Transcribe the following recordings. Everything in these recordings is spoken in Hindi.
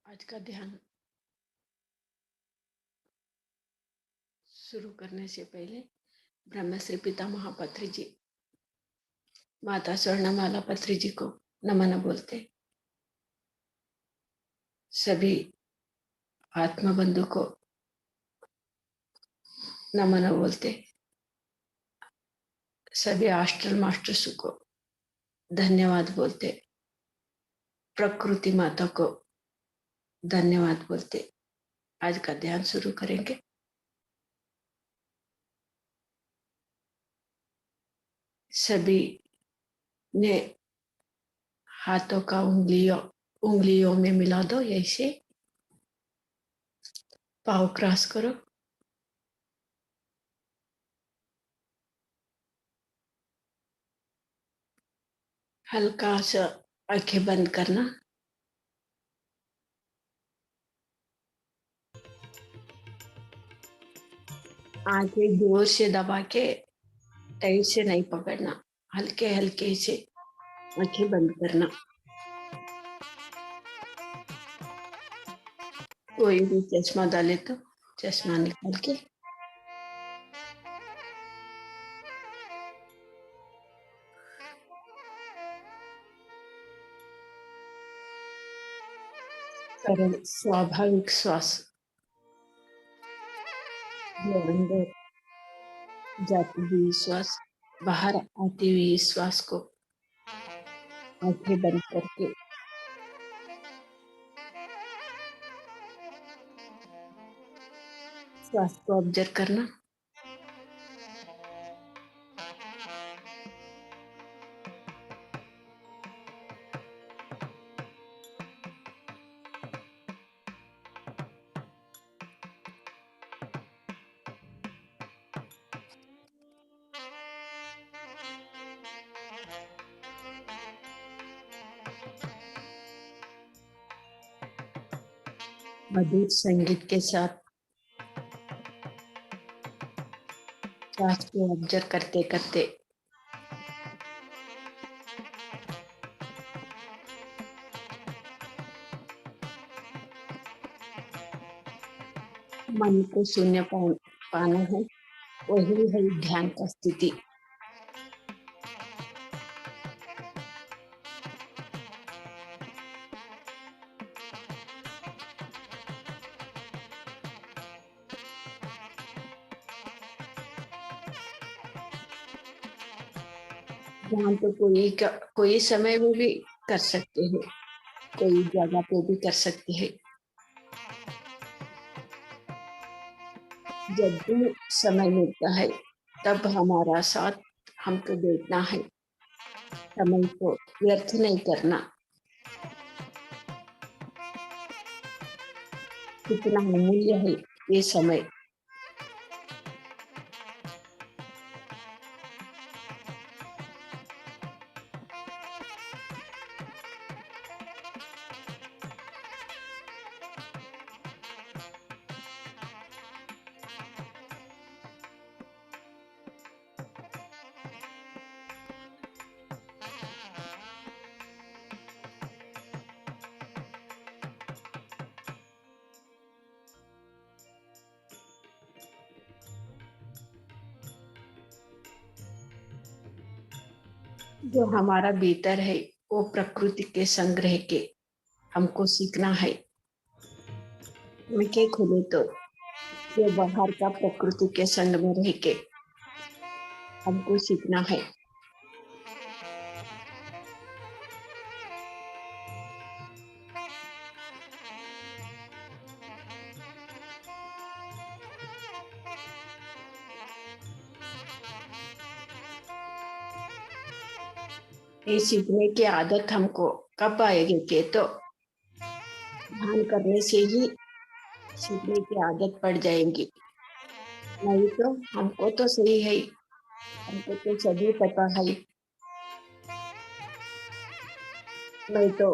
आज का ध्यान शुरू करने से पहले ब्रह्मश्री पिता महापत्री जी, माता स्वर्णमाला पत्री जी को नमन बोलते। सभी आत्मा बंधु को नमन बोलते। सभी आस्ट्रल मास्टर्स को धन्यवाद बोलते। प्रकृति माता को धन्यवाद बोलते। आज का ध्यान शुरू करेंगे। सभी ने हाथों का उंगलियों में मिला दो। ऐसे पाँव क्रॉस करो। हल्का सा आंखें बंद करना। आंखें जोर से दबा के टाइट से नहीं पकड़ना, हल्के हल्के से आंखें बंद करना। कोई भी चश्मा डाले तो चश्मा निकाल के सरल स्वाभाविक श्वास, जो अंदर जाती हुई श्वास, बाहर आती हुई श्वास को आंखें बंद करके श्वास को ऑब्जर्व करना। मधुर संगीत के साथ श्वास को ऑब्जर्व करते करते मन को शून्य पाना है। वही है ध्यान का स्थिति। ध्यान तो कोई समय में भी कर सकते हैं, कोई जगह पे भी कर सकते हैं। जब भी समय मिलता है तब हमारा साथ हमको देखना है, समय को व्यर्थ नहीं करना। कितना अमूल्य है ये समय। जो हमारा भीतर है वो प्रकृति के संग्रह के हमको सीखना है। आंखें खुले तो ये बाहर का प्रकृति के संग में रह के हमको सीखना है। ये सीखने की आदत हमको कब आएगी के तो ध्यान करने से ही सीखने की आदत पड़ जाएगी। नहीं तो हमको तो सही है, हमको तो सभी पता है। मैं तो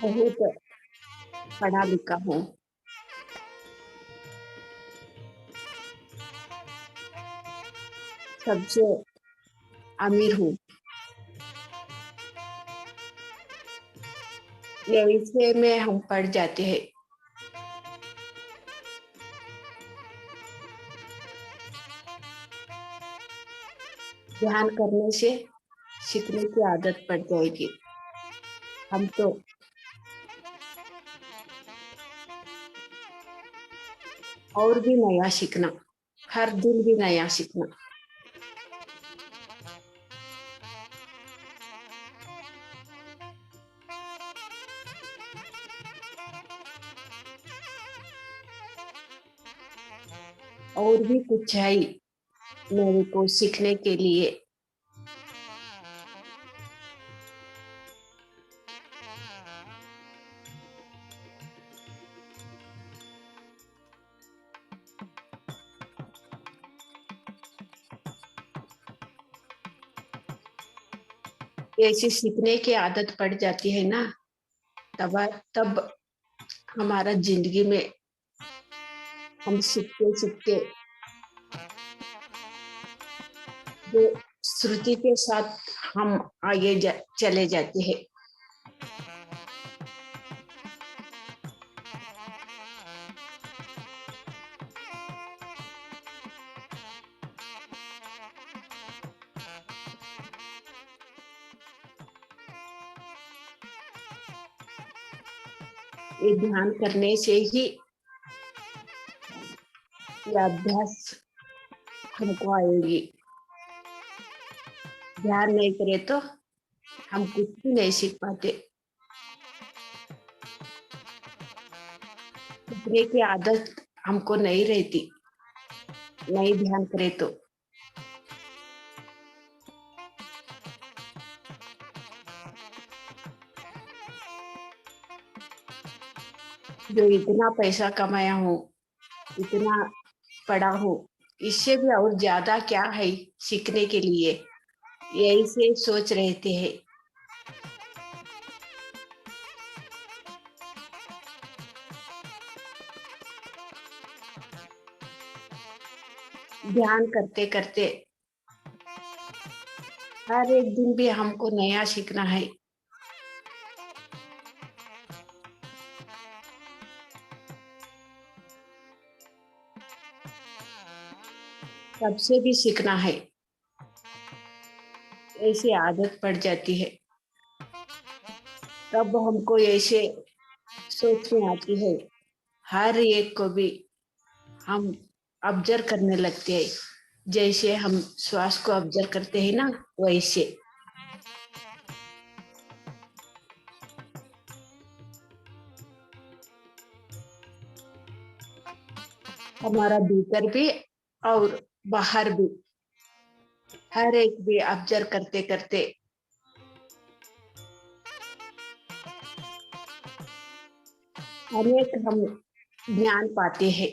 बहुत पढ़ा लिखा हूँ, सबसे अमीर हूँ। ऐसे में हम पड़ जाते हैं। ध्यान करने से सीखने की आदत पड़ जाएगी। हम तो और भी नया सीखना, हर दिन भी नया सीखना। और भी कुछ है मेरे को सीखने के लिए। ऐसी सीखने की आदत पड़ जाती है ना, तब तब हमारा जिंदगी में हम सीखते सीखते जो श्रुति के साथ हम आगे चले जाते हैं। ये ध्यान करने से ही ये अभ्यास हमको आएगी। ध्यान नहीं करे तो हम कुछ भी नहीं सीख पाते। सीखने की आदत हमको नहीं रहती, नहीं ध्यान करे तो। जो इतना पैसा कमाया हूँ, इतना पढ़ा हूँ, इससे भी और ज्यादा क्या है सीखने के लिए, यही से सोच रहते हैं। ध्यान करते करते हर एक दिन भी हमको नया सीखना है। सबसे भी सीखना है, ऐसी आदत पड़ जाती है। तब हमको ऐसे सोच में आती है, हर एक को भी हम ऑब्जर्व करने लगते हैं। जैसे हम श्वास को ऑब्जर्व करते हैं ना, वैसे हमारा भीतर भी और बाहर भी हर एक भी ऑब्जर्व करते करते अनेक हम ज्ञान पाते हैं।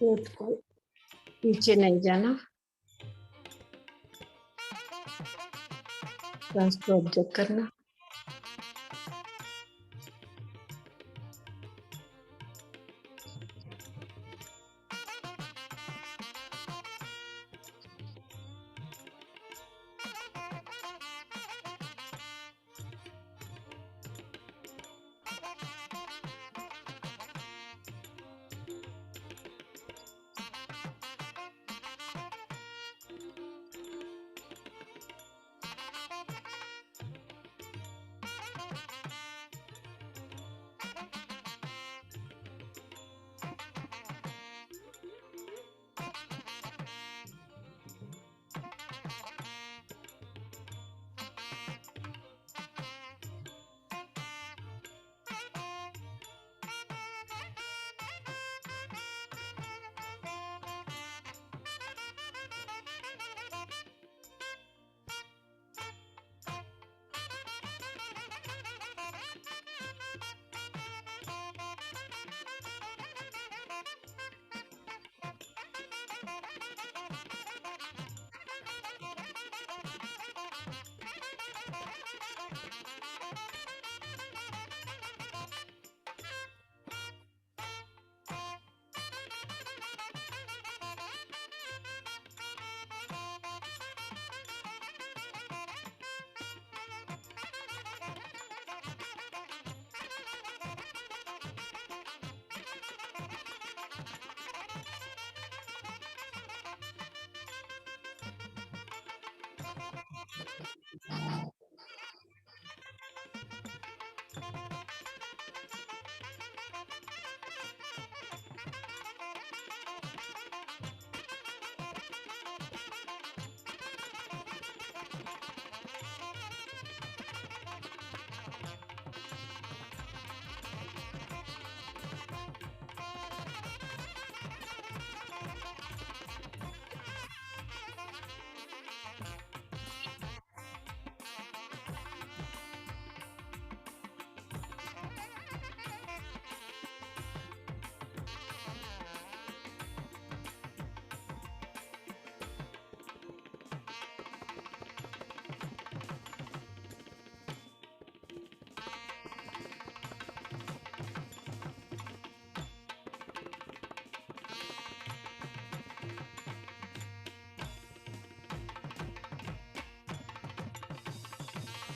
पेट को पीछे नहीं जाना, सांस को ऑब्जर्व करना।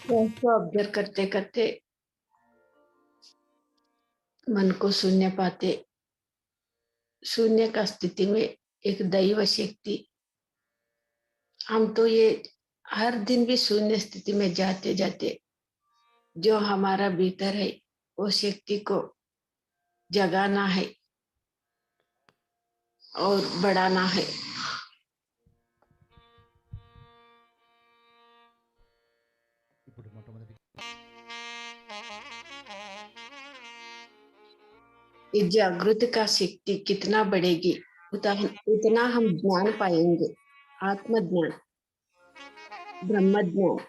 सांस को ऑब्जर्व करते करते मन को शून्य पाते, शून्य का स्थिति में एक दैव शक्ति, हम तो ये हर दिन भी शून्य स्थिति में जाते जाते जो हमारा भीतर है वो शक्ति को जगाना है और बढ़ाना है। इस जागृत का शक्ति कितना बढ़ेगी उतना हम ज्ञान पाएंगे, आत्म ज्ञान, ब्रह्म ज्ञान।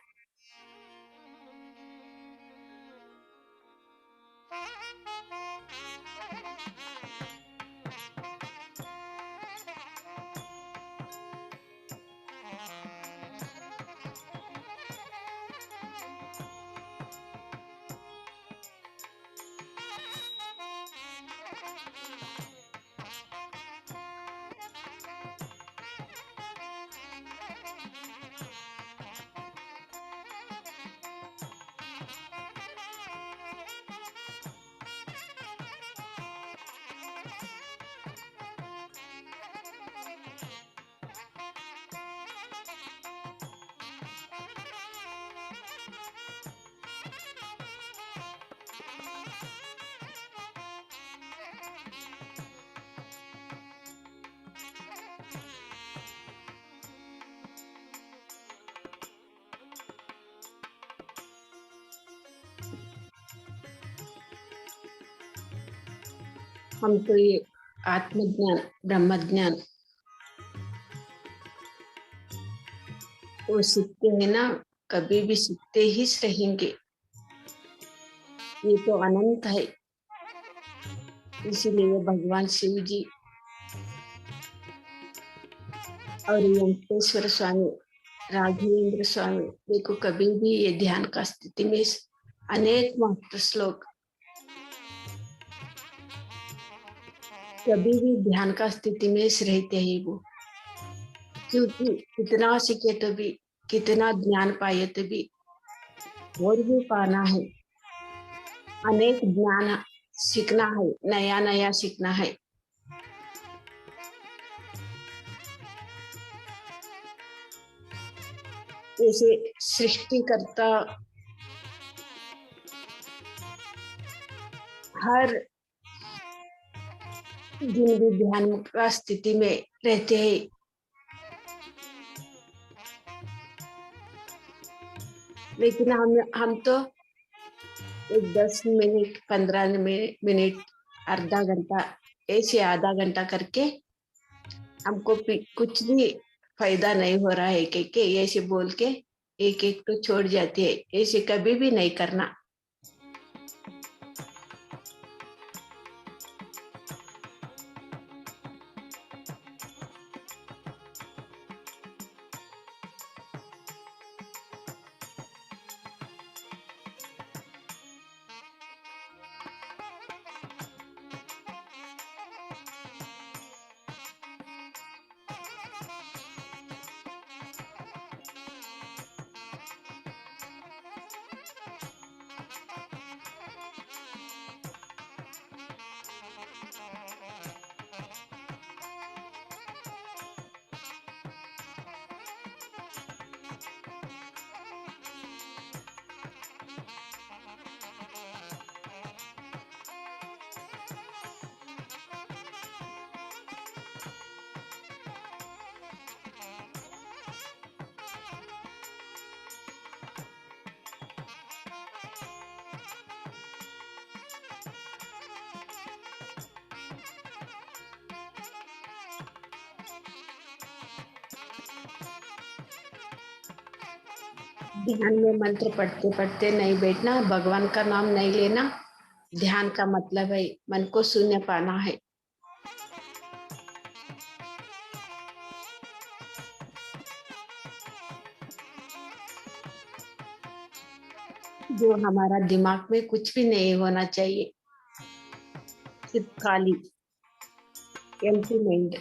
हम तो ये आत्मज्ञान, ब्रह्म ज्ञान वो सीखते हैं ना, कभी भी सीखते ही रहेंगे, ये तो अनंत है। इसीलिए भगवान शिव जी और वेंकटेश्वर स्वामी, राघवेंद्र स्वामी, देखो कभी भी ये ध्यान का स्थिति में अनेक महत्व श्लोक, कभी भी ध्यान का स्थिति में रहते ही वो, क्योंकि कितना सीखे तो भी, कितना ज्ञान पाए तो भी और भी पाना है, अनेक ज्ञान सीखना है, नया नया सीखना है। जैसे सृष्टिकर्ता हर दिन भी ध्यान का स्थिति में रहते हैं, लेकिन हम तो एक 10 मिनट 15 मिनट आधा घंटा ऐसे आधा घंटा करके हमको कुछ भी फायदा नहीं हो रहा है कि ऐसे बोल के एक एक तो छोड़ जाती है, ऐसे कभी भी नहीं करना। ध्यान में मंत्र पढ़ते पढ़ते नहीं बैठना, भगवान का नाम नहीं लेना। ध्यान का मतलब है मन को शून्य पाना है। जो हमारा दिमाग में कुछ भी नहीं होना चाहिए, सिर्फ खाली एम्प्टी माइंड।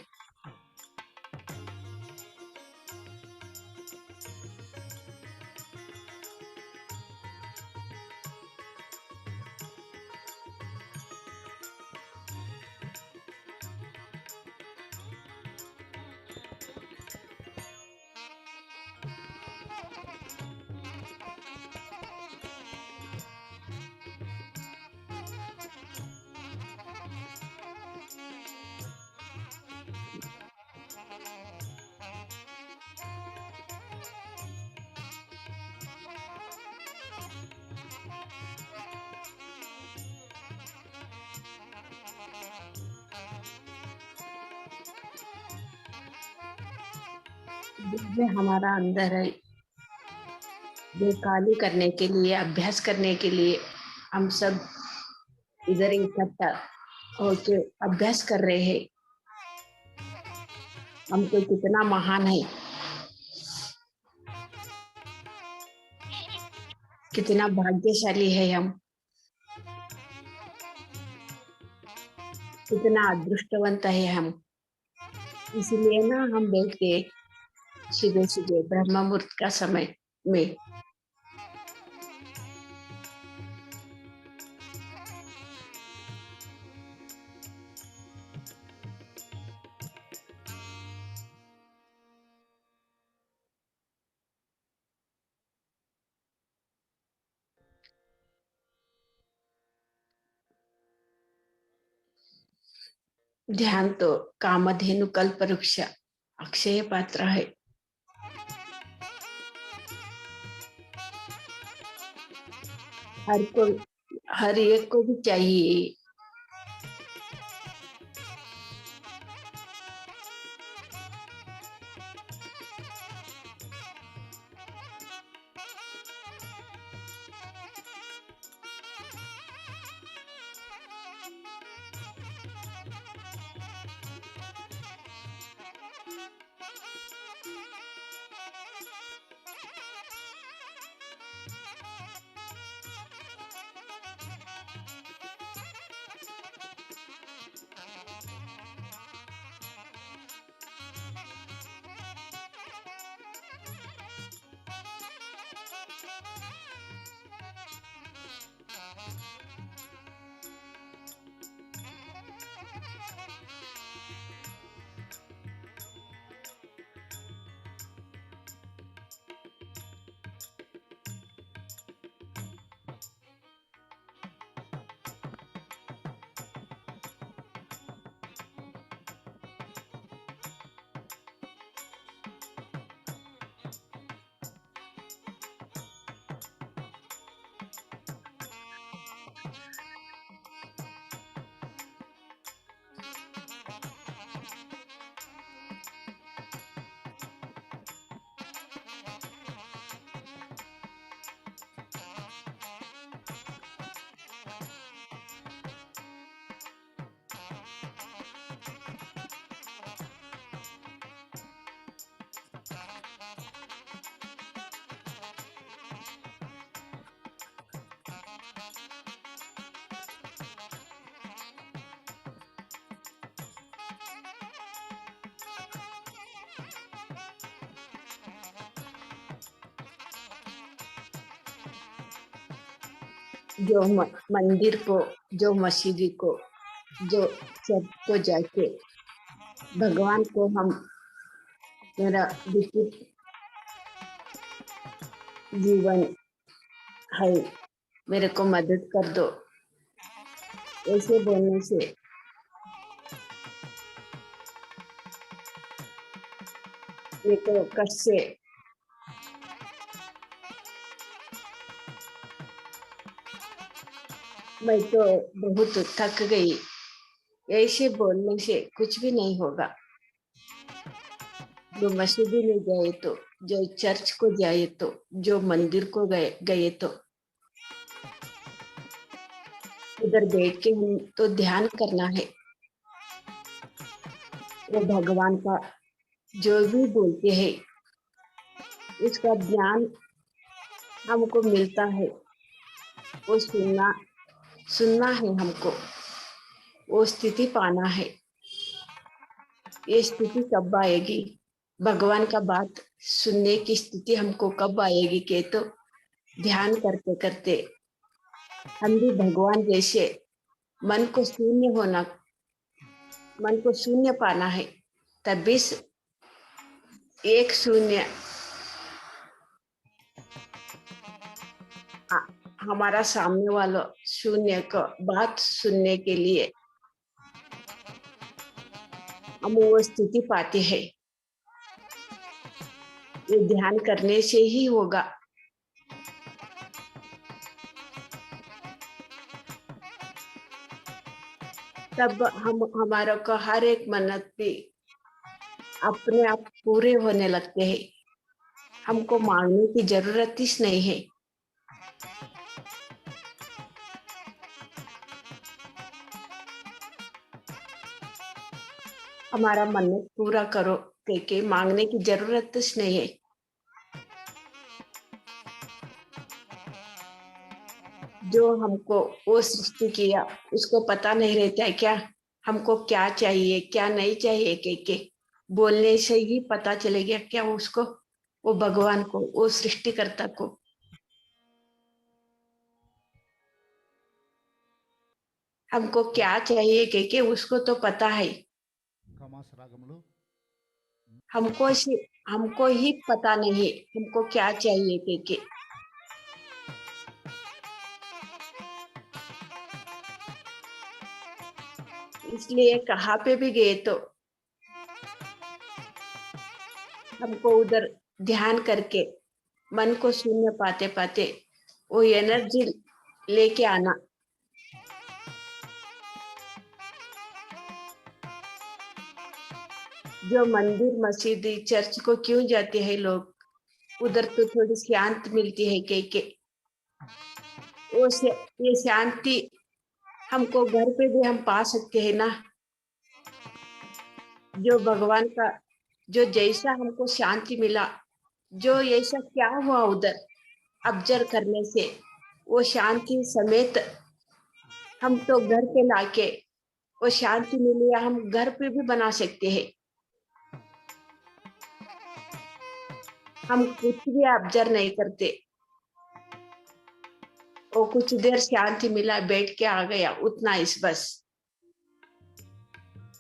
दिव्य हमारा अंदर है, जो खाली करने के लिए, अभ्यास करने के लिए हम सब इधर इकट्ठा होके अभ्यास कर रहे हैं। हम तो कितना महान है, कितना भाग्यशाली है हम, कितना अदृष्टवंत है हम। इसलिए ना हम बैठ के सुबह सुबह ब्रह्म मुहूर्त का समय में ध्यान तो कामधेनु कल्प वृक्ष अक्षय पात्र है। हर एक को भी चाहिए। जो मंदिर को, जो मस्जिद को, जो चर्च को जाके भगवान को हम मेरा विचित्र जीवन है, मेरे को मदद कर दो, ऐसे बोलने से ये तो कष्ट से मैं तो बहुत थक गई। ऐसे बोलने से कुछ भी नहीं होगा। जो मस्जिद में गए तो, जो चर्च को जाए तो, जो मंदिर को गए गए तो उधर बैठ के हम तो ध्यान करना है। वो भगवान का जो भी बोलते हैं उसका ज्ञान हमको मिलता है, वो सुनना है हमको, वो स्थिति पाना है। ये स्थिति कब आएगी? भगवान का बात सुनने की स्थिति हमको कब आएगी के तो ध्यान करते करते हम भी भगवान जैसे मन को शून्य होना, मन को शून्य पाना है। तभी एक शून्य हमारा सामने वाला शून्य का बात सुनने के लिए हम वो स्थिति पाते हैं। ये ध्यान करने से ही होगा। तब हम हमारा का हर एक मन्नत भी अपने आप पूरे होने लगते हैं। हमको मांगने की जरूरत ही नहीं है। हमारा मन्नत पूरा करो के मांगने की जरूरत नहीं है। जो हमको वो सृष्टि किया उसको पता नहीं रहता है क्या हमको क्या चाहिए क्या नहीं चाहिए के बोलने से ही पता चलेगा क्या उसको, वो भगवान को, वो सृष्टिकर्ता को। हमको क्या चाहिए के उसको तो पता है। हमको ही पता नहीं हमको क्या चाहिए के इसलिए कहाँ पे भी गए तो हमको उधर ध्यान करके मन को शून्य पाते पाते वो एनर्जी लेके आना। जो मंदिर मस्जिद चर्च को क्यों जाते हैं लोग, उधर तो थोड़ी शांति मिलती है के वो ये शांति हमको घर पे भी हम पा सकते हैं ना। जो भगवान का जो जैसा हमको शांति मिला, जो ऐसा क्या हुआ उधर ऑब्जर्व करने से वो शांति समेत हम तो घर पे लाके वो शांति मिली हम घर पे भी बना सकते हैं। हम कुछ भी ऑब्जर्व नहीं करते, वो कुछ देर शांति मिला बैठ के आ गया उतना इस बस।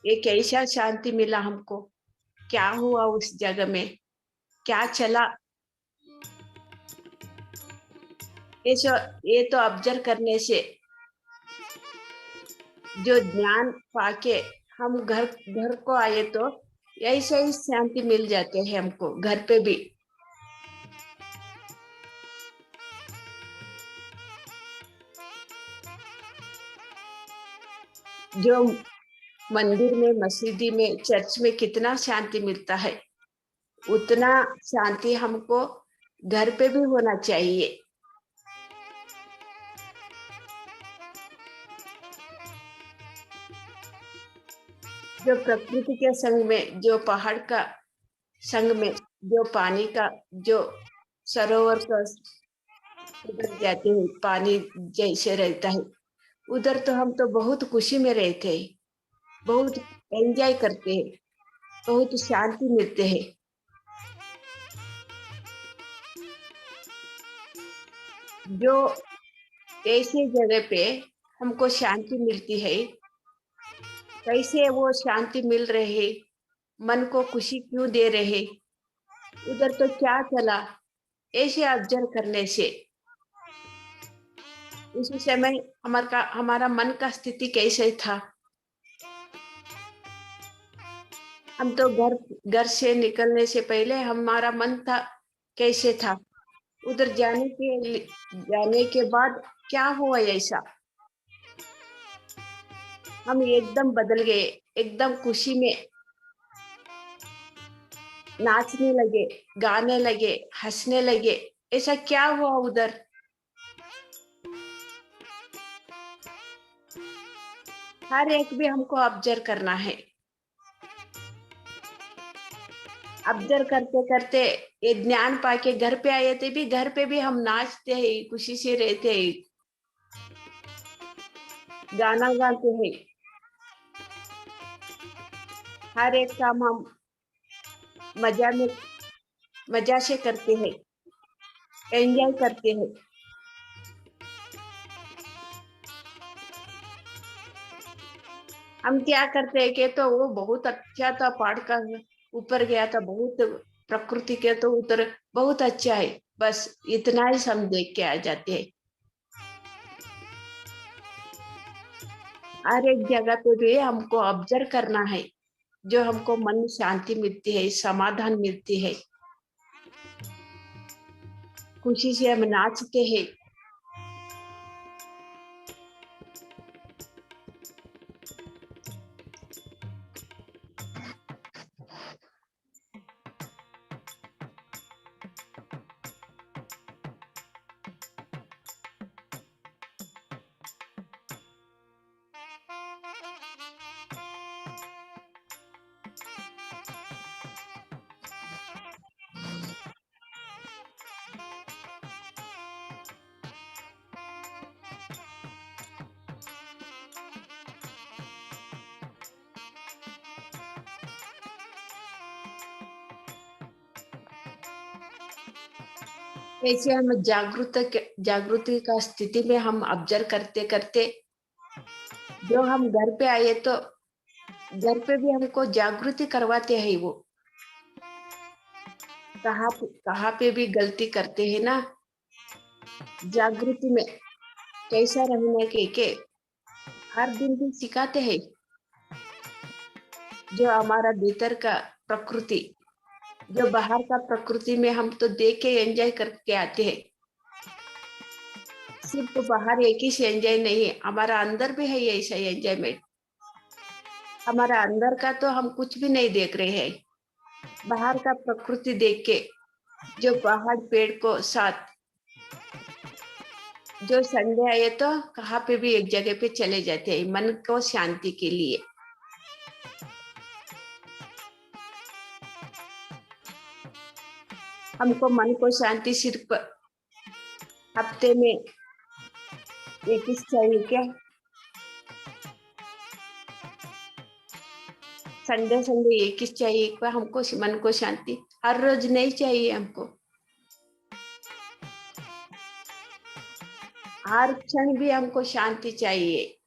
ये कैसा शांति मिला हमको, क्या हुआ उस जगह में, क्या चला, ये तो ऑब्जर्व करने से जो ज्ञान पाके हम घर घर को आए तो ऐसे ही शांति मिल जाते हैं हमको घर पे भी। जो मंदिर में मस्जिद में चर्च में कितना शांति मिलता है उतना शांति हमको घर पे भी होना चाहिए। जो प्रकृति के संग में, जो पहाड़ का संग में, जो पानी का, जो सरोवर का उधर जाते हैं पानी जैसे रहता है उधर तो हम तो बहुत खुशी में रहते हैं, बहुत एंजॉय करते हैं, बहुत शांति मिलते हैं। जो ऐसी जगह पे हमको शांति मिलती है, कैसे वो शांति मिल रही, मन को खुशी क्यों दे रहे, उधर तो क्या चला, ऐसे ऑब्जर्व करने से उसी समय हमारा मन का स्थिति कैसे था। हम तो घर से निकलने से पहले हमारा मन था कैसे था, उधर जाने के बाद क्या हुआ ऐसा, हम एकदम बदल गए, एकदम खुशी में नाचने लगे, गाने लगे, हंसने लगे, ऐसा क्या हुआ उधर। हर एक भी हमको ऑब्जर्व करना है। ऑब्जर्व करते करते ये ज्ञान पाके घर पे आए थे भी, घर पे भी हम नाचते हैं, खुशी से रहते हैं, गाना गाते हैं, हर एक काम हम मजा में मजा से करते हैं, एंजॉय करते हैं। हम क्या करते हैं कि तो वो बहुत अच्छा था, पहाड़ का ऊपर गया था, बहुत प्रकृति के तो उतर बहुत अच्छा है, बस इतना ही हम देख के आ जाते हैं। हर एक जगह पे भी हमको ऑब्जर्व करना है, जो हमको मन में शांति मिलती है, समाधान मिलती है, खुशी से हम नाचते हैं। ऐसे हम जागृति का स्थिति में हम ऑब्जर्व करते करते, जो हम घर पे आए तो घर पे भी हमको जागृति करवाते हैं वो, कहाँ पे भी गलती करते हैं ना, जागृति में कैसा रहने के हर दिन भी सिखाते हैं, जो हमारा भीतर का प्रकृति, जो बाहर का प्रकृति में हम तो देख के एंजॉय करके आते हैं, सिर्फ बाहर एक ही से एंजॉय नहीं है, हमारा अंदर भी है ऐसा एंजॉयमेंट। हमारा अंदर का तो हम कुछ भी नहीं देख रहे हैं, बाहर का प्रकृति देख के, जो पहाड़ पेड़ को साथ, जो संडे आए तो कहाँ पे भी एक जगह पे चले जाते हैं मन को शांति के लिए। हमको मन को शांति सिर्फ हफ्ते में एक ही चाहिए क्या, संडे संडे एक ही चाहिए क्या हमको मन को शांति, हर रोज नहीं चाहिए हमको, हर क्षण भी हमको शांति चाहिए,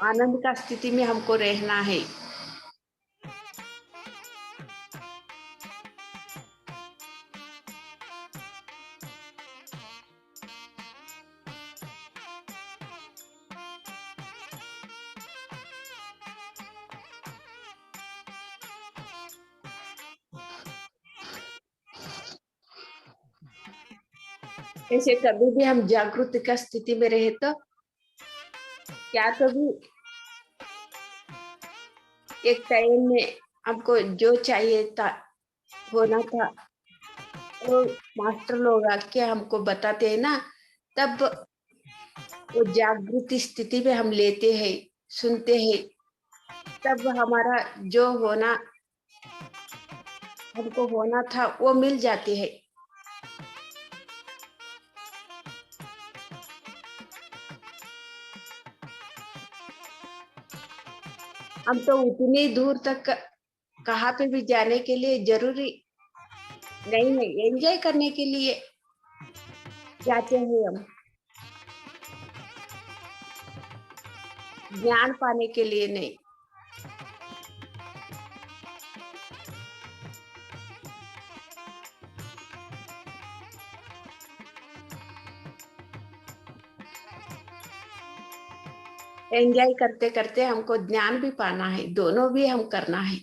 आनंद का स्थिति में हमको रहना है। ऐसे कभी भी हम जागृत का स्थिति में रहे तो क्या, कभी एक टाइम में हमको जो चाहिए था, होना था, वो मास्टर लोग आके हमको बताते हैं ना, तब वो जागृति स्थिति में हम लेते हैं, सुनते हैं, तब हमारा जो होना हमको होना था वो मिल जाती है। हम तो उतनी दूर तक कहाँ पे भी जाने के लिए जरूरी नहीं है, एंजॉय करने के लिए जाते हैं हम। ज्ञान पाने के लिए नहीं। एंजॉय करते करते हमको ज्ञान भी पाना है, दोनों भी हम करना है।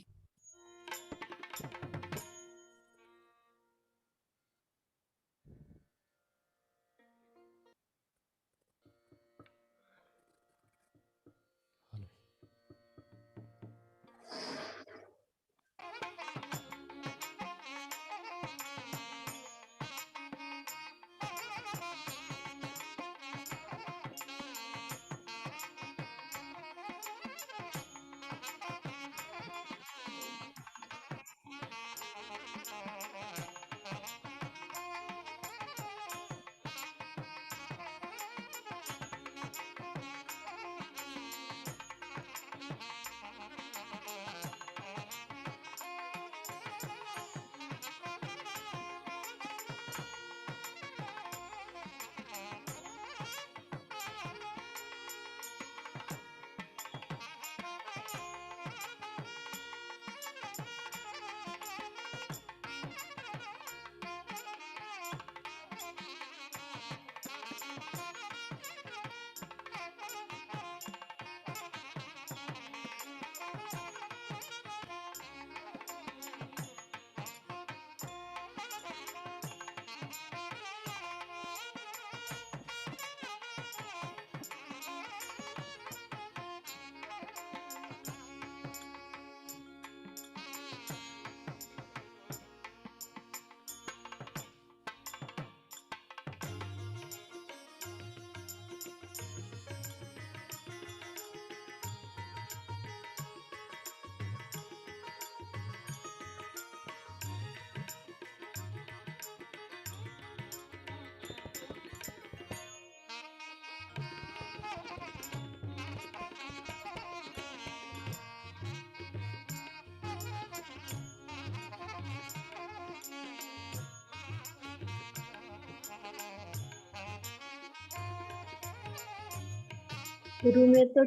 शुरू में तो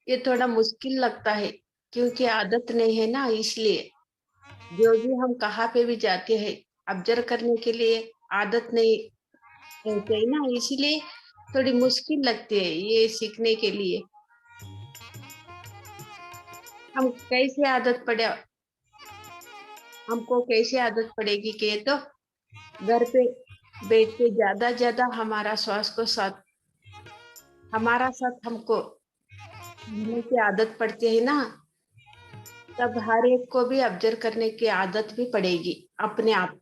ये थोड़ा मुश्किल लगता है, क्योंकि आदत नहीं है ना, इसलिए जो भी हम कहाँ पे भी जाते हैं, ऑब्जर्व करने के लिए आदत नहीं रहती है ना, इसीलिए थोड़ी मुश्किल लगती है ये सीखने के लिए। हम कैसे आदत पड़े, हमको कैसे आदत पड़ेगी कि ये तो घर पे बैठ के ज्यादा हमारा श्वास को साथ, हमारा साथ हमको रहने की आदत पड़ती है ना, तब हर एक को भी ऑब्जर्व करने की आदत भी पड़ेगी अपने आप।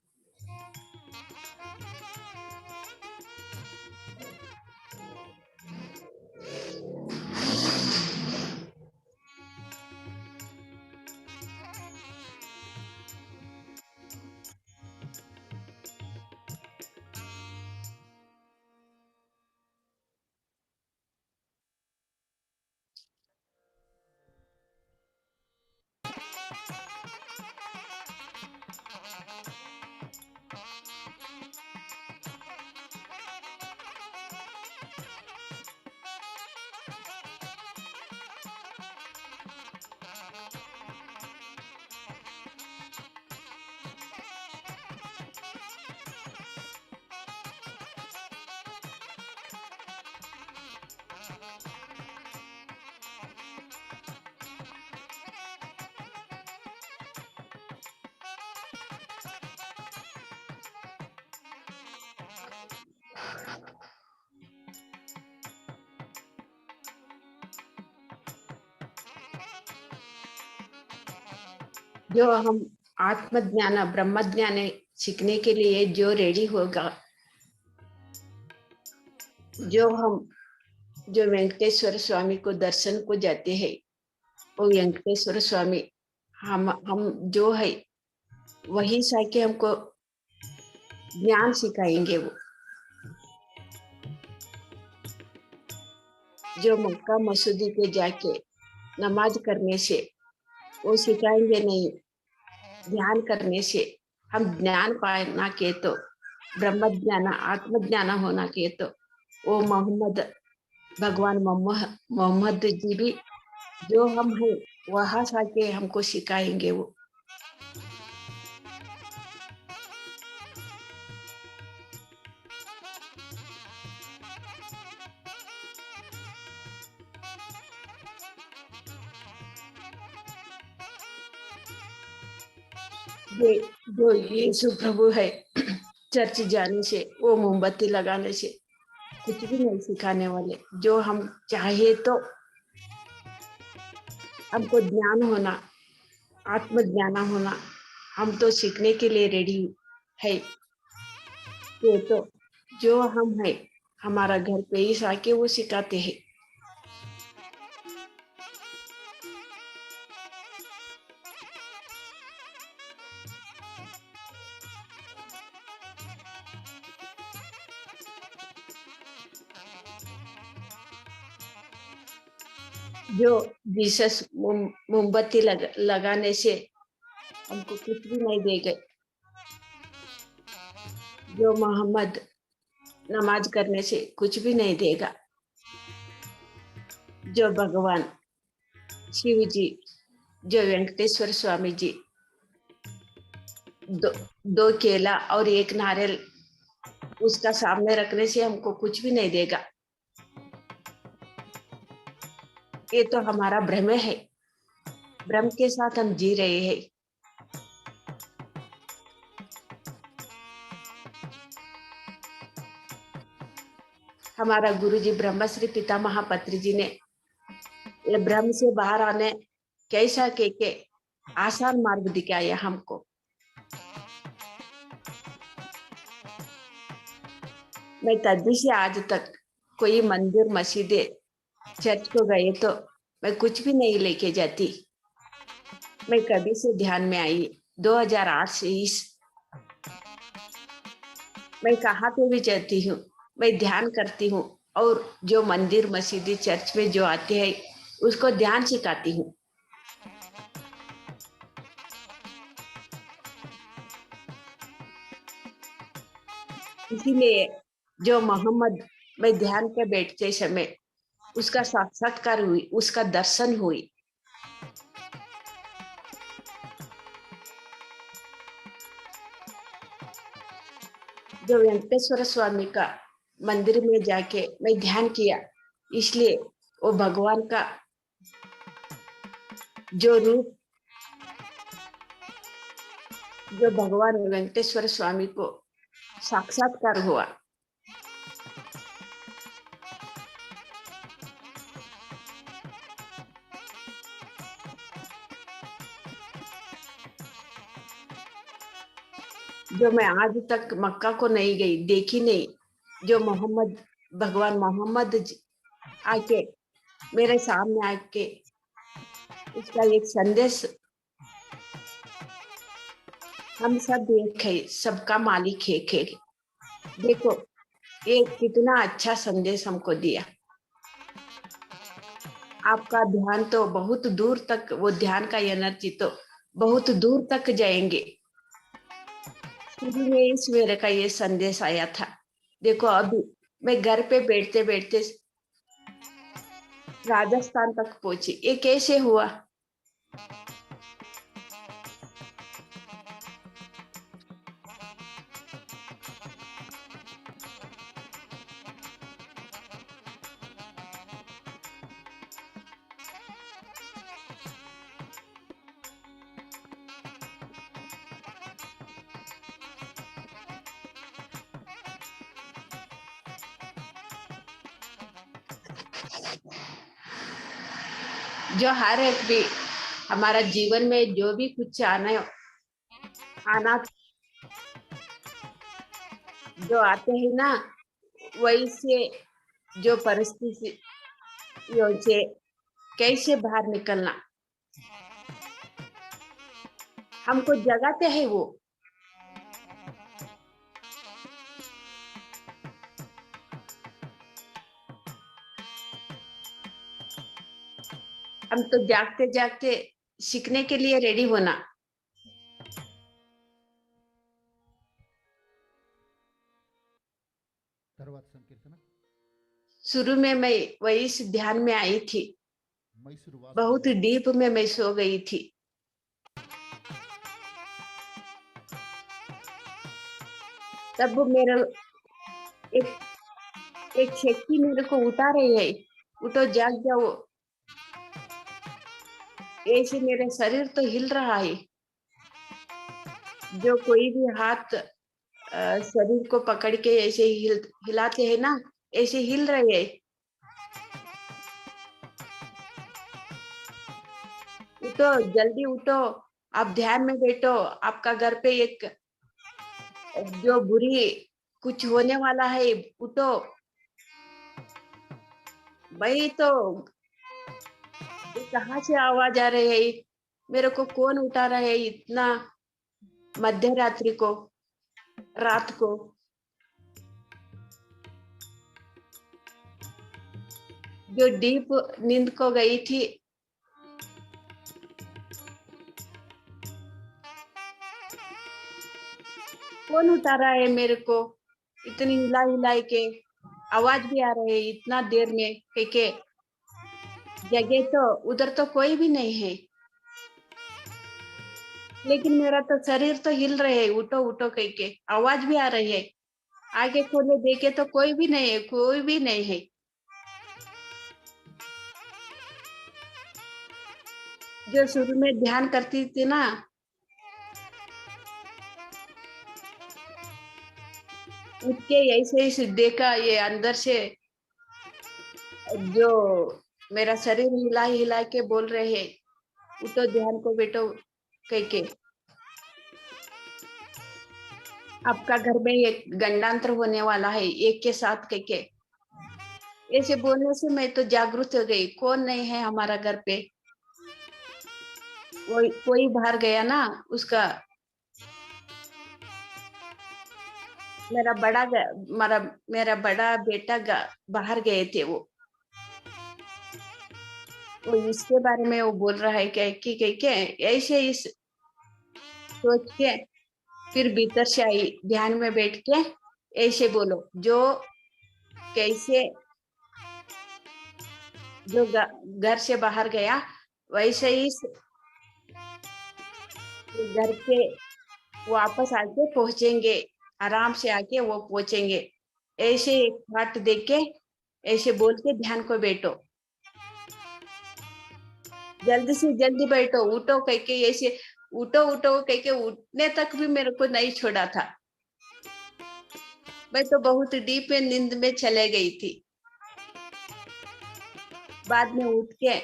जो हम आत्मज्ञान ब्रह्म ज्ञान सीखने के लिए जो रेडी होगा, जो वेंकटेश्वर स्वामी को दर्शन को जाते हैं, वो वेंकटेश्वर स्वामी हम जो है वही साके हमको ज्ञान सिखाएंगे। वो जो मक्का मसूदी पे जाके नमाज करने से वो सिखाएंगे नहीं, ध्यान करने से हम ज्ञान पाना के तो ब्रह्म ज्ञान आत्मज्ञान होना के तो वो मोहम्मद भगवान मोहम्मद जी भी जो हम हैं वहां से आके हमको सिखाएंगे वो। ये जो यीशु प्रभु है, चर्च जाने से, वो मोमबत्ती लगाने से कुछ भी नहीं सिखाने वाले। जो हम चाहे तो हमको ज्ञान होना, आत्मज्ञान होना, हम तो सीखने के लिए रेडी है। ये तो जो हम है हमारा घर पे ही आके वो सिखाते हैं। जो जीसस मोमबत्ती लगाने से हमको कुछ भी नहीं देगा। जो मोहम्मद नमाज करने से कुछ भी नहीं देगा। जो भगवान शिव जी, जो वेंकटेश्वर स्वामी जी, दो, दो केला और एक नारियल उसका सामने रखने से हमको कुछ भी नहीं देगा। ये तो हमारा भ्रम है, भ्रम के साथ हम जी रहे हैं। हमारा गुरुजी ब्रह्मश्री पिता महापत्री जी ने ये भ्रम से बाहर आने कैसा के आसान मार्ग दिखाया हमको। मैं तभी से आज तक कोई मंदिर मस्जिद चर्च को गए तो मैं कुछ भी नहीं लेके जाती। मैं कभी से ध्यान में आई 2008 से मैं कहाँ पे भी जाती हूँ, मैं ध्यान करती हूँ और जो मंदिर मस्जिद चर्च में जो आते हैं उसको ध्यान सिखाती हूँ। इसीलिए जो मोहम्मद मैं ध्यान पे बैठते समय उसका साक्षात्कार हुई, उसका दर्शन हुई। जो वेंकटेश्वर स्वामी का मंदिर में जाके मैं ध्यान किया, इसलिए वो भगवान का जो रूप, जो भगवान वेंकटेश्वर स्वामी को साक्षात्कार हुआ। जो मैं आज तक मक्का को नहीं गई, देखी नहीं, जो मोहम्मद भगवान मोहम्मद आके मेरे सामने आके उसका एक संदेश, हम सब एक है, सबका मालिक एक है। देखो ये कितना अच्छा संदेश हमको दिया। आपका ध्यान तो बहुत दूर तक, वो ध्यान का एनर्जी तो बहुत दूर तक जाएंगे। शुरू में इस मेरे का ये संदेश आया था। देखो अभी मैं घर पे बैठते बैठते राजस्थान तक पहुंची, ये कैसे हुआ? जो हर एक भी हमारा जीवन में जो भी कुछ आना जो आते हैं ना, वही से जो परिस्थितियों से कैसे बाहर निकलना हमको जगाते हैं वो। हम तो जागते जागते सीखने के लिए रेडी होना। शुरू में मैं वही ध्यान में आई थी। बहुत डीप में मैं सो गई थी। तब मेरा एक एक शक्ति मेरे को उठा रही है, उठो जाग जाओ। ऐसे मेरा शरीर तो हिल रहा है, जो कोई भी हाथ शरीर को पकड़ के ऐसे हिलाते हैं ना, ऐसे हिल रहे हैं। उठो, जल्दी उठो, आप ध्यान में बैठो, आपका घर पे एक जो बुरी कुछ होने वाला है, उठो। भाई तो ये कहाँ से आवाज आ रही है? मेरे को कौन उठा रहा है इतना मध्य रात्रि को, रात को? जो डीप नींद को गई थी, कौन उठा रहा है मेरे को इतनी हिला हिलाई के? आवाज भी आ रही है इतना देर में के जगह तो उधर तो कोई भी नहीं है, लेकिन मेरा तो शरीर तो हिल रहे है, उठो उठो कह के आवाज भी आ रही है। आगे खोले देखे तो कोई भी नहीं है, कोई भी नहीं है। जो शुरू में ध्यान करती थी ना, उठ के ऐसे ही देखा ये अंदर से जो मेरा शरीर हिला हिला के बोल रहे हैं, उठो ध्यान को बैठो कह के। आपका घर में एक गंडांतर होने वाला है एक के साथ कह के। ऐसे बोलने से मैं तो जागरूक हो गई, कौन नहीं है हमारा घर पे। कोई बाहर गया ना, उसका मेरा बड़ा बेटा बाहर गए थे वो इसके बारे में वो बोल रहा है क्या कि ऐसे इस सोच के फिर भीतर से आई, ध्यान में बैठ के ऐसे बोलो, जो कैसे जो घर से बाहर गया वैसे ही घर पे वापस आके पहुंचेंगे, आराम से आके वो पहुंचेंगे। ऐसे एक बात देख के ऐसे बोल के ध्यान को बैठो, जल्दी से जल्दी बैठो, उठो कह के ऐसे उठो उठो कह के उठने तक भी मेरे को नहीं छोड़ा था। मैं तो बहुत डीप नींद में चले गई थी। बाद में उठ के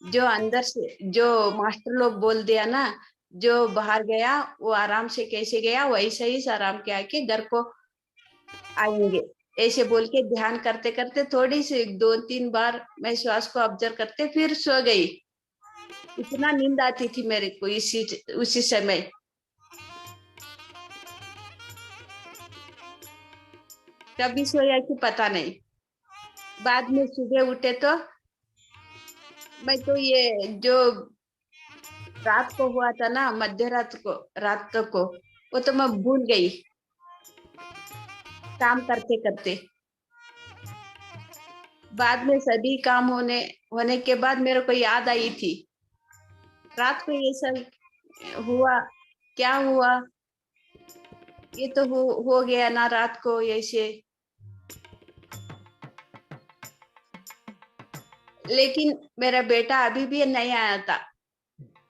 जो अंदर से जो मास्टर लोग बोल दिया ना, जो बाहर गया वो आराम से कैसे गया वैसे ही आराम के आके घर को आएंगे, ऐसे बोल के ध्यान करते करते थोड़ी सी 2-3 बार मैं श्वास को ऑब्जर्व करते फिर सो गई। इतना नींद आती थी मेरे को उसी समय। कभी सोया कि पता नहीं। बाद में सुबह उठे तो मैं तो ये जो रात को हुआ था ना, मध्य रात को वो तो मैं भूल गई काम करते करते। बाद में सभी काम होने के बाद मेरे को याद आई थी, रात को ये सब हुआ, क्या हुआ, ये तो हो गया ना रात को ऐसे। लेकिन मेरा बेटा अभी भी नहीं आया था,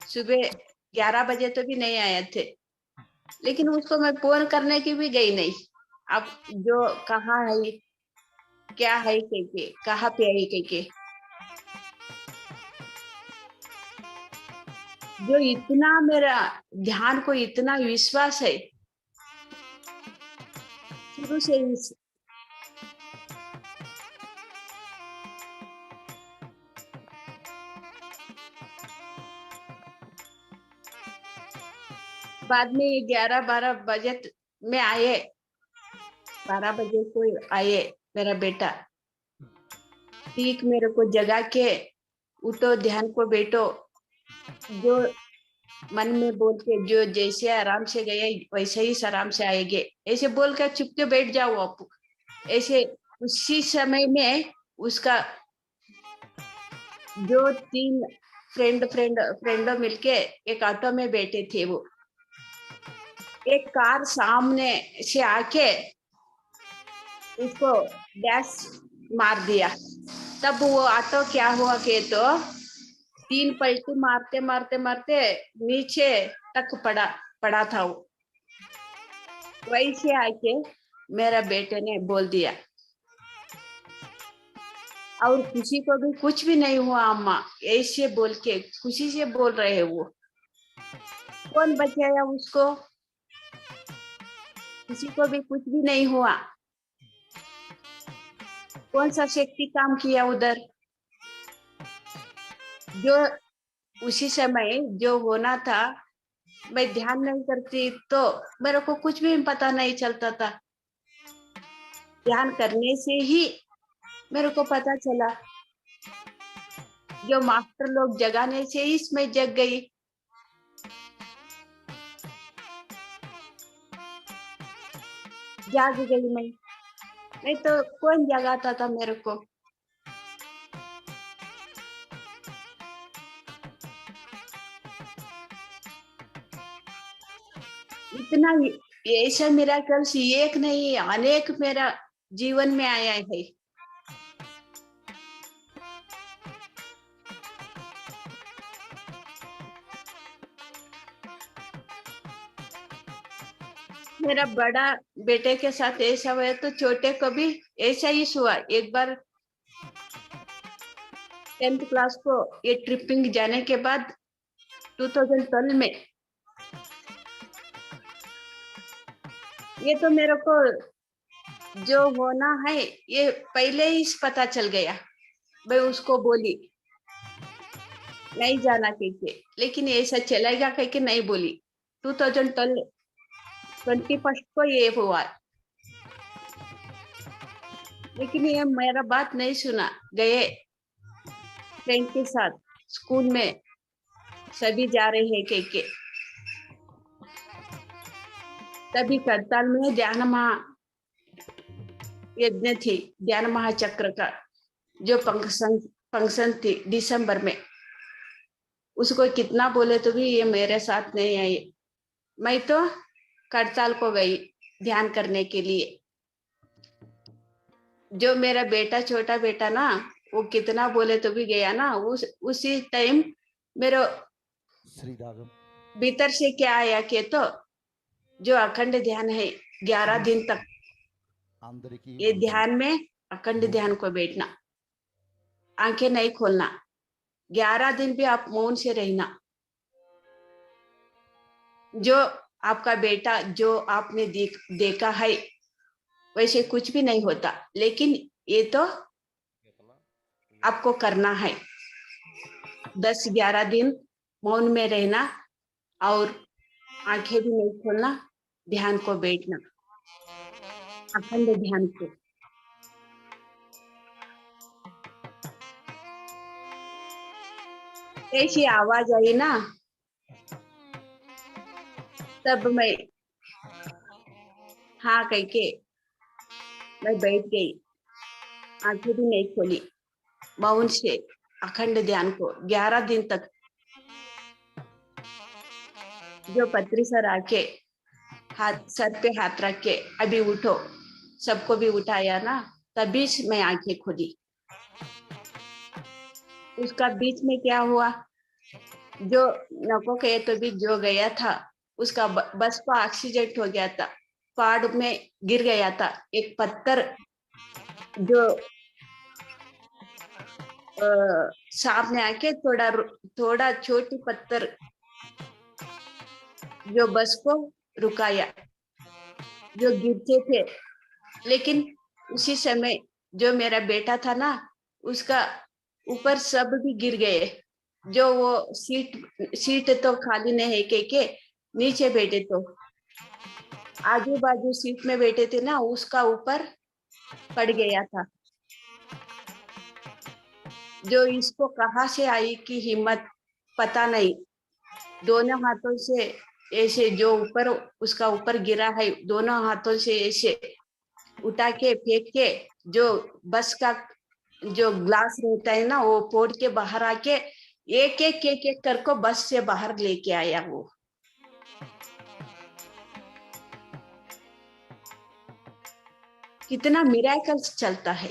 सुबह 11 बजे तो भी नहीं आए थे, लेकिन उसको मैं फोन करने की भी गई नहीं। अब जो कहाँ है, क्या है के कहाँ पे है के जो इतना मेरा ध्यान को इतना विश्वास है शुरू से ही। बाद में 11-12 बजे में आए, 12 बजे को आए मेरा बेटा, ठीक मेरे को जगा के उठो ध्यान को बैठो, जो मन में बोल के जो जैसे आराम से गए वैसे ही आराम से आएंगे, ऐसे बोल कर चुप के बैठ जाओ आप। ऐसे उसी समय में उसका जो 3 फ्रेंडों मिलके एक ऑटो में बैठे थे वो। एक कार सामने से आके उसको डैश मार दिया। तब वो ऑटो क्या हुआ कि तो 3 पलटी मारते मारते मारते नीचे तक पड़ा था वो। वहीं से आके मेरा बेटे ने बोल दिया, और किसी को भी कुछ भी नहीं हुआ अम्मा, ऐसे बोल के खुशी से बोल रहे हैं वो। कौन बचाया उसको? किसी को भी कुछ भी नहीं हुआ। कौन सा शक्ति काम किया उधर? जो उसी समय जो होना था, मैं ध्यान नहीं करती तो मेरे को कुछ भी पता नहीं चलता था। ध्यान करने से ही मेरे को पता चला। जो मास्टर लोग जगाने से ही मैं जग गई। जाग गई मैं, नहीं तो कौन जगाता था मेरे को? इतना ऐसा मिराकल्स एक नहीं अनेक मेरा जीवन में आया है। मेरा बड़ा बेटे के साथ ऐसा हुआ तो छोटे को भी ऐसा ही हुआ। एक बार 10th क्लास को ये ट्रिपिंग जाने के बाद 2012 में ये तो मेरे को जो होना है ये पहले ही पता चल गया। मैं उसको बोली नहीं जाना कह के, लेकिन ऐसा चलेगा कह के नहीं बोली। 2012 21 को ये हुआ, लेकिन ये मेरा बात नहीं सुना। गए फ्रेंड के साथ स्कूल में, सभी जा रहे हैं कह के। तभी करताल में ध्यान महा यज्ञ थी, ध्यान महाचक्र का जो फंक्शन थी दिसंबर में। उसको कितना बोले तो भी ये मेरे साथ नहीं आई। मैं तो करताल को गई ध्यान करने के लिए। जो मेरा बेटा छोटा बेटा ना, वो कितना बोले तो भी गया ना। उसी टाइम मेरे भीतर से क्या आया कि तो जो अखंड ध्यान है 11 दिन तक, ये ध्यान में अखंड ध्यान को बैठना, आंखें नहीं खोलना, 11 दिन भी आप मौन से रहना। जो आपका बेटा जो आपने देखा है वैसे कुछ भी नहीं होता, लेकिन ये तो आपको करना है। 10-11 दिन मौन में रहना और आंखें भी नहीं खोलना, ध्यान को बैठना, अखंड ध्यान को। ऐसी आवाज आई ना, तब मैं हाँ कह के मैं बैठ गई, आंखें भी नहीं खोली, मौन से अखंड ध्यान को 11 दिन तक। जो पत्री सर आके हाथ सर पे हाथ रख के अभी उठो, सबको भी उठाया ना, तभी मैं आंखें खोली। उसका बीच में क्या हुआ, जो नको कहे तो भी जो गया था उसका बस का एक्सीडेंट हो गया था, पहाड़ में गिर गया था। एक पत्थर जो सामने आके थोड़ा छोटी पत्थर जो बस को रुकाया, जो गिरते थे। लेकिन उसी समय जो मेरा बेटा था ना, उसका ऊपर सब भी गिर गए। जो वो सीट तो खाली नहीं है के नीचे बैठे, तो आजू बाजू सीट में बैठे थे ना, उसका ऊपर पड़ गया था। जो इसको कहाँ से आई कि हिम्मत पता नहीं, दोनों हाथों से ऐसे जो ऊपर उसका ऊपर गिरा है, दोनों हाथों से ऐसे उठा के फेंक के जो बस का जो ग्लास रहता है ना वो फोड़ के बाहर आके एक एक एक एक करके बस से बाहर लेके आया वो। कितना मिराकल्स चलता है।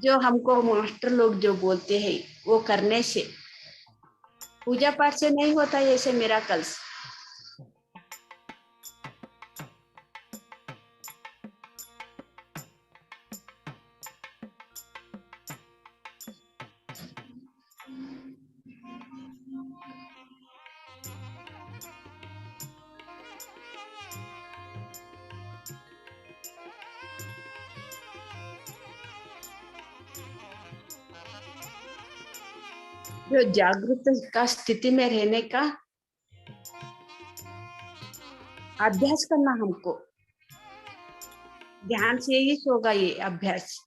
जो हमको मास्टर लोग जो बोलते हैं वो करने से, पूजा पाठ से नहीं होता है ऐसे मिराकल्स। जो जागृत का स्थिति में रहने का अभ्यास करना, हमको ध्यान से ही होगा ये अभ्यास।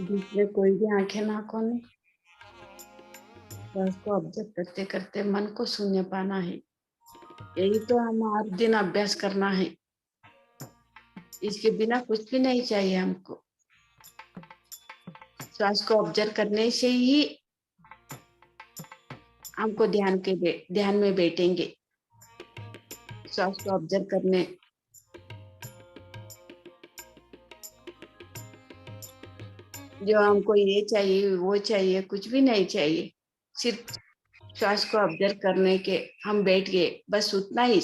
दूसरे कोई भी आंखें ना खोलने, बस को ऑब्जर्व करते करते मन को शून्य पाना है। यही तो हम हर दिन अभ्यास करना है। इसके बिना कुछ भी नहीं चाहिए हमको। श्वास को ऑब्जर्व करने से ही हमको ध्यान में बैठेंगे। श्वास को ऑब्जर्व करने, जो हमको ये चाहिए वो चाहिए कुछ भी नहीं चाहिए, सिर्फ श्वास को ऑब्जर्व करने के हम बैठ गए, बस उतना ही।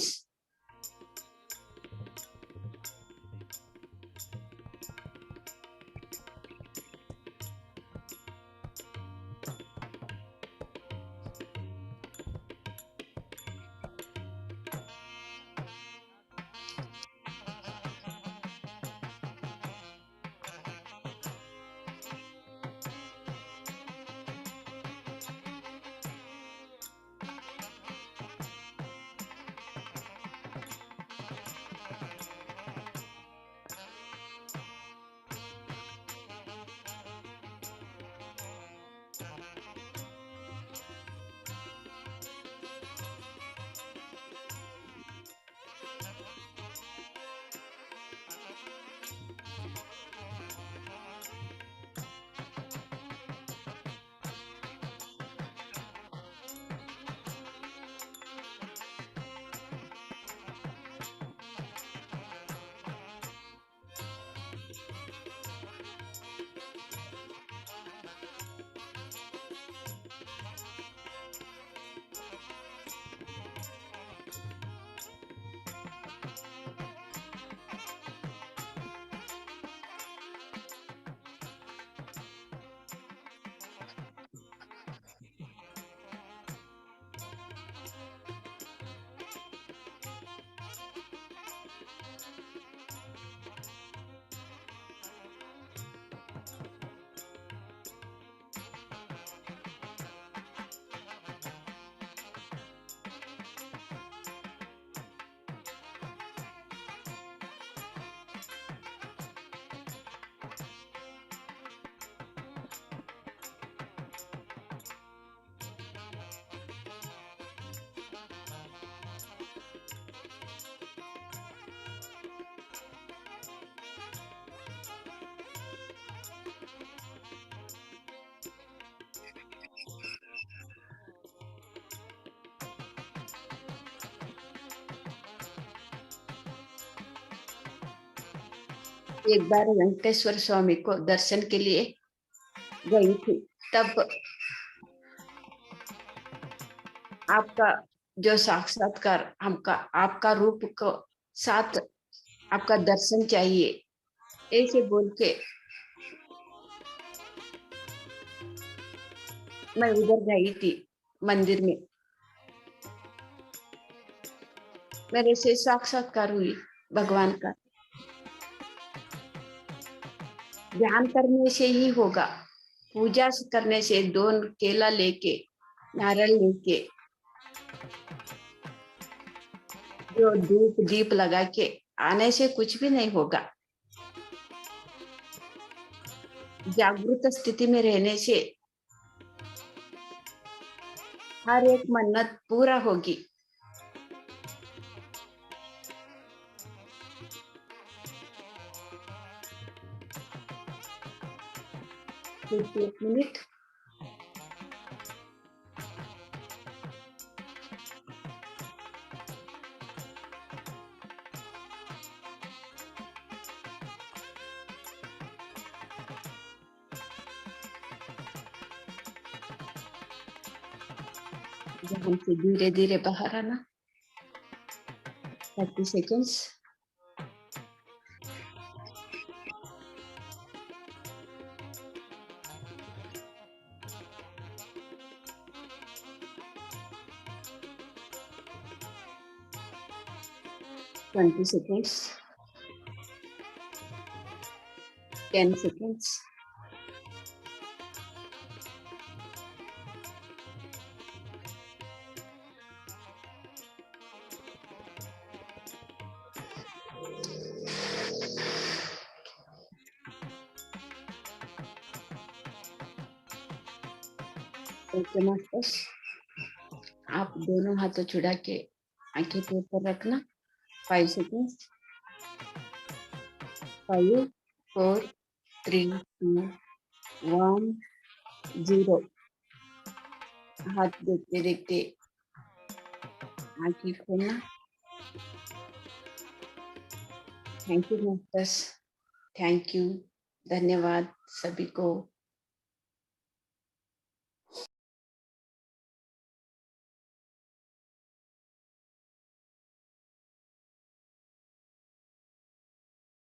एक बार वेंकटेश्वर स्वामी को दर्शन के लिए गई थी, तब आपका जो साक्षात्कार, हमका आपका रूप को साथ आपका दर्शन चाहिए, ऐसे बोल के मैं उधर गई थी मंदिर में। मेरे से साक्षात्कार हुई भगवान का। ध्यान करने से ही होगा, पूजा करने से, 2 केला लेके, नारियल लेके, जो धूप दीप लगा के आने से कुछ भी नहीं होगा। जागृत स्थिति में रहने से हर एक मन्नत पूरा होगी। रुकिए 1 मिनट। ध्यान से धीरे-धीरे बाहर आना। 30 seconds. Twenty seconds, 10 seconds, okay masters, आप दोनों हाथों छुड़ा के आंखें पे ऊपर रखना। 5 seconds, 5, 4, 3, 2, 1, 0। हाथ देखते देखते आंखें खोलना। Thank you masters, thank you, धन्यवाद सभी को।